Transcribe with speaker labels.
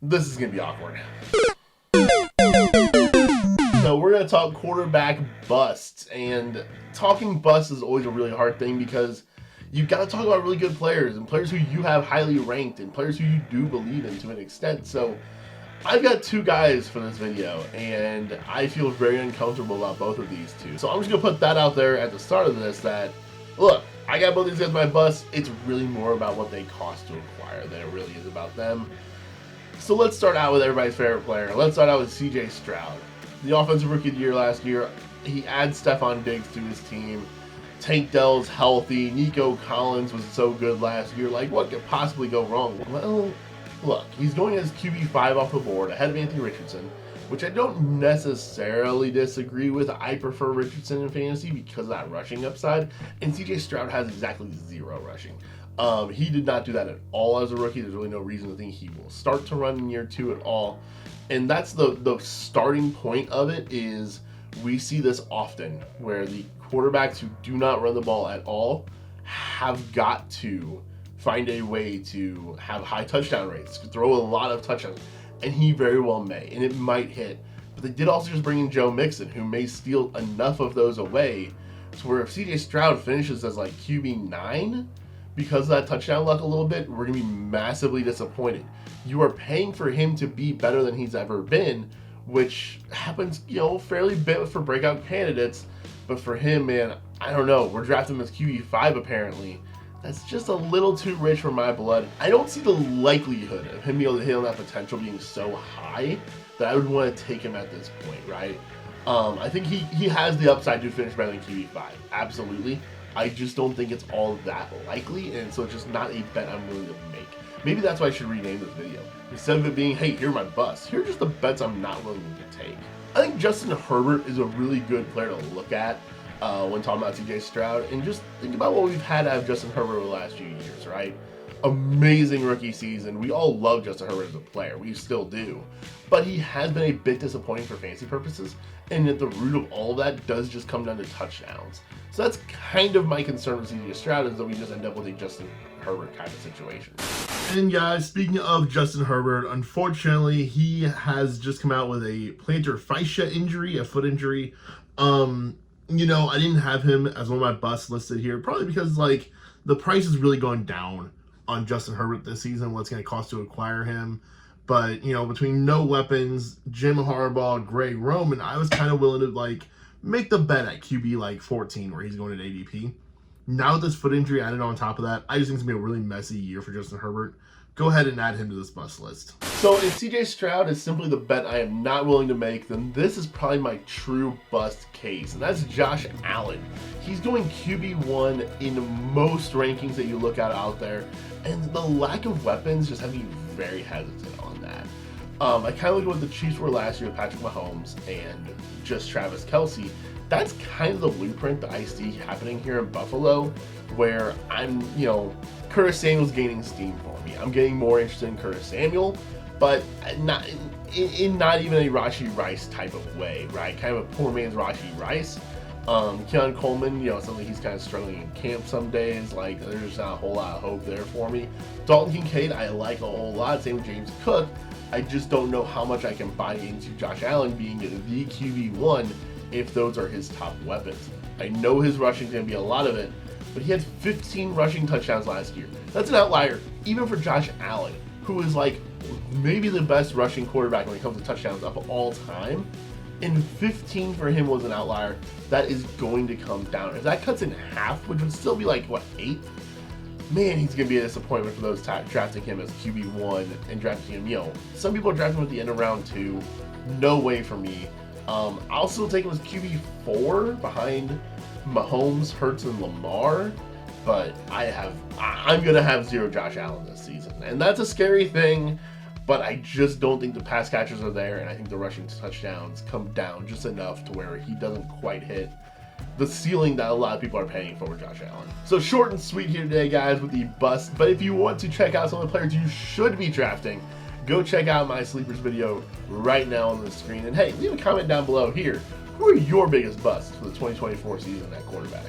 Speaker 1: This is going to be awkward. So we're going to talk quarterback busts, and talking busts is always a really hard thing because you've got to talk about really good players and players who you have highly ranked and players who you do believe in to an extent. So I've got two guys for this video, and I feel very uncomfortable about both of these two. So I'm just going to put that out there at the start of this that, look, I got both these guys my bust. It's really more about what they cost to acquire than it really is about them. So let's start out with everybody's favorite player. Let's start out with CJ Stroud. The offensive rookie of the year last year, he adds Stephon Diggs to his team. Tank Dell's healthy. Nico Collins was so good last year. Like, what could possibly go wrong? Well, look, he's going as QB5 off the board, ahead of Anthony Richardson, which I don't necessarily disagree with. I prefer Richardson in fantasy because of that rushing upside, and CJ Stroud has exactly 0 rushing. He did not do that at all as a rookie. There's really no reason to think he will start to run in year 2 at all. And that's the starting point of it. Is we see this often where the quarterbacks who do not run the ball at all have got to find a way to have high touchdown rates, throw a lot of touchdowns, and he very well may, and it might hit. But they did also just bring in Joe Mixon, who may steal enough of those away to where if CJ Stroud finishes as like QB9, because of that touchdown luck a little bit, we're going to be massively disappointed. You are paying for him to be better than he's ever been, which happens, fairly bit for breakout candidates. But for him, man, I don't know. We're drafting him as QB5 apparently. That's just a little too rich for my blood. I don't see the likelihood of him being able to hit on that potential being so high that I would want to take him at this point, right? I think he has the upside to finish better than QB5. Absolutely. I just don't think it's all that likely, and so it's just not a bet I'm willing to make. Maybe that's why I should rename this video. Instead of it being, hey, here are my busts, here are just the bets I'm not willing to take. I think Justin Herbert is a really good player to look at when talking about CJ Stroud, and just think about what we've had out of Justin Herbert over the last few years, right? Amazing rookie season. We all love Justin Herbert as a player. We still do. But he has been a bit disappointing for fantasy purposes, and at the root of all of that does just come down to touchdowns. So that's kind of my concern with CJ Stroud, is that we just end up with a Justin Herbert kind of situation. And guys, speaking of Justin Herbert, unfortunately, he has just come out with a plantar fascia injury, a foot injury. I didn't have him as one of my busts listed here, probably because, like, the price is really going down on Justin Herbert this season, what's going to cost to acquire him. But, between no weapons, Jim Harbaugh, Greg Roman, I was kind of willing to, make the bet at QB, 14, where he's going at ADP. Now with this foot injury added on top of that, I just think it's going to be a really messy year for Justin Herbert. Go ahead and add him to this bust list. So if CJ Stroud is simply the bet I am not willing to make, then this is probably my true bust case, and that's Josh Allen. He's going QB1 in most rankings that you look at out there, and the lack of weapons just has me very hesitant on that. I kind of look at what the Chiefs were last year with Patrick Mahomes and just Travis Kelce. That's kind of the blueprint that I see happening here in Buffalo, where I'm, Curtis Samuel's gaining steam for me. I'm getting more interested in Curtis Samuel, but not in not even a Rashee Rice type of way, right? Kind of a poor man's Rashee Rice. Keon Coleman, something he's kind of struggling in camp some days. There's not a whole lot of hope there for me. Dalton Kincaid, I like a whole lot. Same with James Cook. I just don't know how much I can buy into Josh Allen being the QB1 if those are his top weapons. I know his rushing is going to be a lot of it, but he had 15 rushing touchdowns last year. That's an outlier, even for Josh Allen, who is maybe the best rushing quarterback when it comes to touchdowns of all time. And 15 for him was an outlier. That is going to come down. If that cuts in half, which would still be 8? Man, he's going to be a disappointment for those drafting him as QB1 and drafting him, some people are drafting him at the end of round 2. No way for me. I'll still take him as QB4 behind Mahomes, Hurts, and Lamar, but I'm going to have 0 Josh Allen this season. And that's a scary thing, but I just don't think the pass catchers are there, and I think the rushing touchdowns come down just enough to where he doesn't quite hit the ceiling that a lot of people are paying for Josh Allen. So short and sweet here today, guys, with the bust. But if you want to check out some of the players you should be drafting, go check out my sleepers video right now on the screen. And hey, leave a comment down below here. Who are your biggest busts for the 2024 season at quarterback?